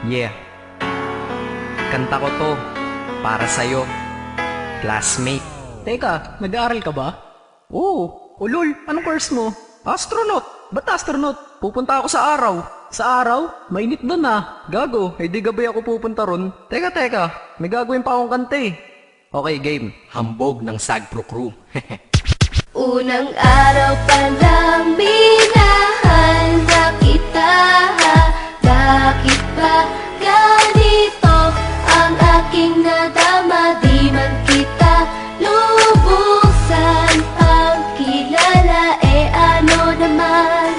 Yeah, kanta ko to para sa'yo, classmate. Teka, nag-aaral ka ba? Oo. Lol, anong course mo? Astronaut. Ba't astronaut? Pupunta ako sa araw. Sa araw? Mainit doon ah. Gago, di gabi ako pupunta ron. Teka, may gagawin pa akong kanta eh. Okay, game. Hambog ng Sagpro Crew. Unang araw pa lang minahal na kita. Bakit ba ganito ang aking nadama? Di man kita lubusan ang kilala. Ano naman,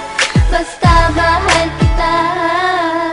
basta mahal kita.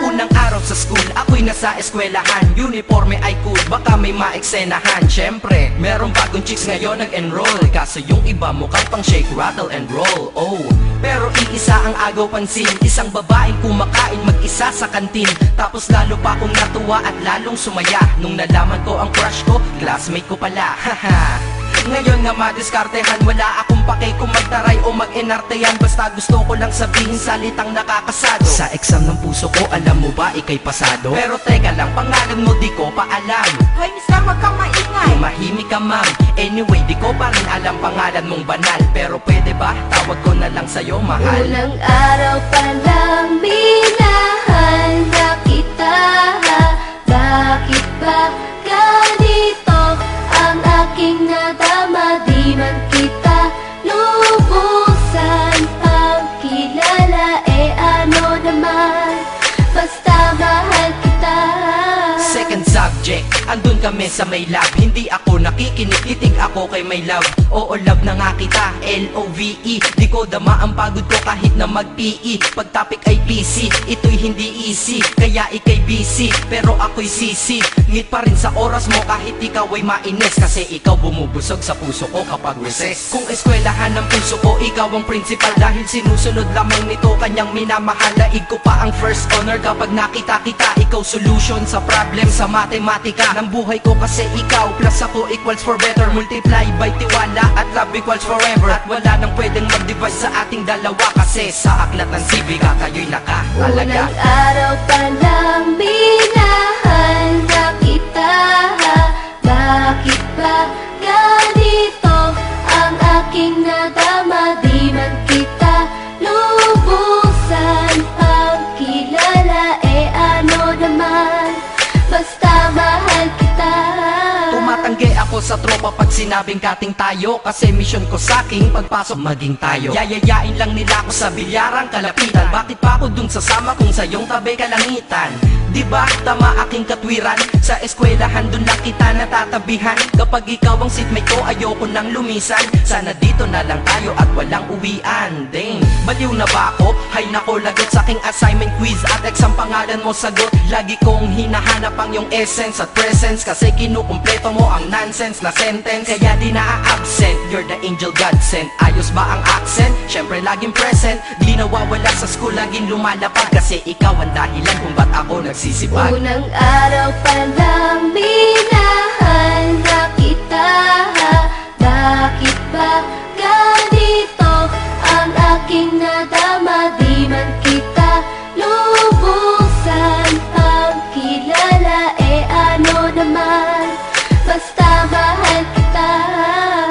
Unang araw sa school, ako'y nasa eskwelahan. Uniforme ay cool, baka may maeksenahan. Syempre, merong bagong chicks ngayon nag-enroll. Kaso yung iba mukhang pang shake, rattle and roll. Oh, pero iisa ang agaw pansin. Isang babaeng kumakain mag-isa sa kantin. Tapos lalo pa akong natuwa at lalong sumaya nung nalaman ko ang crush ko, classmate ko pala. Haha. Ngayon nga madiskartehan, wala akong pake kung magtaray o mag-enartehan. Basta gusto ko lang sabihin salitang nakakasado. Sa exam ng puso ko, alam mo ba ikay pasado? Pero teka lang, pangalan mo di ko pa alam. Hoy, mister, wag kang maingay. Tumahimik ka ma'am. Anyway, di ko pa rin alam pangalan mong banal. Pero pwede ba, tawag ko na lang sa'yo mahal. Unang araw pa lang minahal na kita. Bakit ba ganito ang aking nadama? Di man kita lubusan ang kilala. Ano naman, basta mahal kita. Second subject, andun kami sa may lab. Hindi ako nakikinig, titig ako kay may love. Oo, love na nga kita, L-O-V-E. Di ko dama ang pagod ko kahit na mag-PE. Pag topic ay PC, ito'y hindi easy. Kaya ikay busy, pero ako'y sisi. Ngit pa rin sa oras mo kahit ikaw ay mainis. Kasi ikaw bumubusog sa puso ko kapag recess. Kung eskwelahan ng puso ko, ikaw ang principal. Dahil sinusunod lamang nito kanyang minamahal. Laig ko pa ang first honor kapag nakita kita. Ikaw solution sa problem sa matematika ng buhay ko, kasi ikaw plus ako equals for better. Multiply by tiwala at love equals forever. At wala nang pwedeng mag-divide sa ating dalawa, kasi sa aklat ng sibika kayo'y nakahalaga. Unang araw pa lang minahal na kita. Bakit ba ganito ang aking nadama? Di man kita lubusan ang kilala. Ano naman, basta mahal kita. Tumatanggi ako sa tropa pag sinabing kating tayo, kasi mission ko sa aking pagpasok maging tayo. Yayayain lang nila ako sa bilyarang kalapitan. Bakit pa ako dun sasama kung sa iyong tabi kalangitan? Diba tama aking katwiran? Sa eskwelahan dun lang kita natatabihan. Kapag ikaw ang seatmate ko, ayoko nang lumisan. Sana dito na lang tayo at walang uwian. Dang, baliw na ba ako? Hay nako, lagot sa aking assignment quiz at exam pangalan mo sagot. Lagi kong hinahanap ang iyong essence at presence, kasi kinukumpleto mo ang nonsense na sentence. Kaya di na-absent, you're the angel God sent. Ayos ba ang accent? Syempre laging present. Di nawawala sa school, laging lumalapag, kasi ikaw ang dahilan kung ba't ako nagsisipag. Unang araw pa lang minahal na kita. Bakit ba ganito ang aking nadama? Di man kita lubusan ang kilala. Ano naman, basta mahal kita.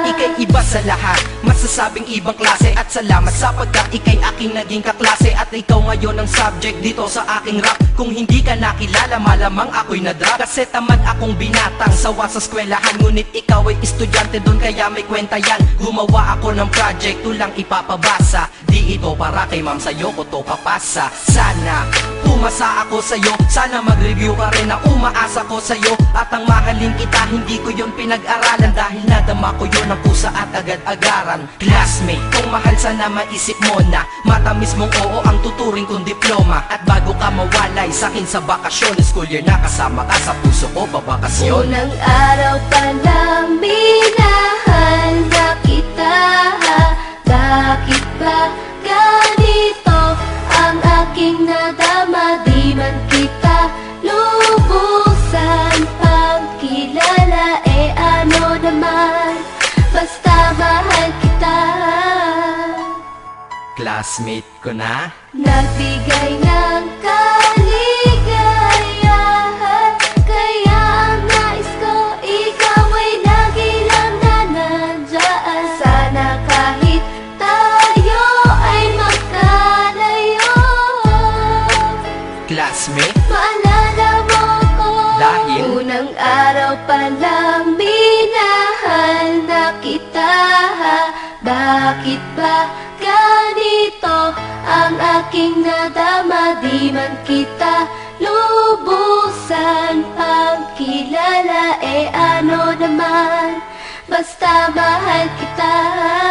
Ika'y iba sa lahat, masasabing ibang klase. At salamat sapagkat ika'y aking naging kaklase. At ikaw ngayon ang subject dito sa aking rap. Kung hindi ka nakilala, malamang ako'y na-drop. Kasi tamad akong binatang sawa sa eskwelahan. Ngunit ikaw ay estudyante doon, kaya may kwenta yan. Gumawa ako ng project, tulang ipapabasa. Di ito para kay ma'am, sa'yo ko to papasa. Sana pumasa ako sa'yo, sana mag-review ka rin na umaasa ko sa'yo. At ang mahalin kita, hindi ko yun pinag-aralan. Dahil nadama ko yun ang pusa at agad-agaran. Classmate, kung mahal sana maisip mo na matamis mong oo ang tuturing kong diploma. At bago ka mawalay sa'kin sa bakasyon, school year na kasama ka sa puso ko babakasyon. Unang araw pa lang minahal na kita. Bakit ba ganito ang aking nadama? Di man kita lubusan ang kilala. Ano naman, basta mahal kita. Classmate ko na. Nagbigay ng kaligaya palang minahal na kita. Bakit ba ganito ang aking nadama? Di man kita lubusan pagkilala, ano naman, basta mahal kita.